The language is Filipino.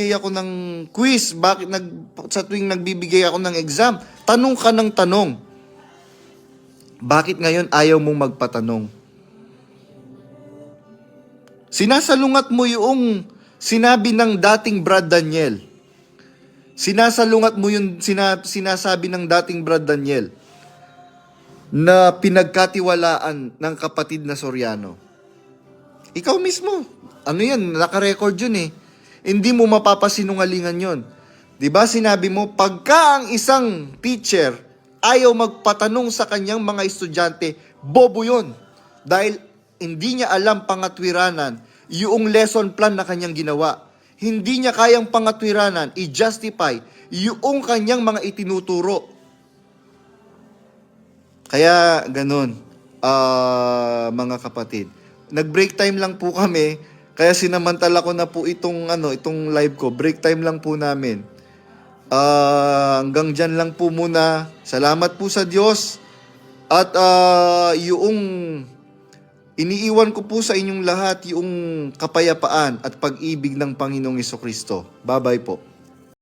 nagbibigay ako ng quiz, sa tuwing nagbibigay ako ng exam, tanong ka ng tanong. Bakit ngayon ayaw mong magpatanong? Sinasalungat mo yung sinabi ng dating Brad Daniel. Sinasalungat mo yung sinasabi ng dating Brad Daniel na pinagkatiwalaan ng kapatid na Soriano. Ikaw mismo, ano yan, naka-record yun eh. Hindi mo mapapasinungalingan yun. Diba sinabi mo, pagka ang isang teacher ayaw magpatanong sa kanyang mga estudyante, bobo yun. Dahil hindi niya alam pangatwiranan yung lesson plan na kanyang ginawa. Hindi niya kayang pangatwiranan, i-justify yung kanyang mga itinuturo. Kaya ganun, mga kapatid. Nag-break time lang po kami, kaya sinamantala ko na po itong live ko. Break time lang po namin. Hanggang dyan lang po muna. Salamat po sa Diyos. At yung iniiwan ko po sa inyong lahat yung kapayapaan at pag-ibig ng Panginoong Hesukristo. Bye-bye po.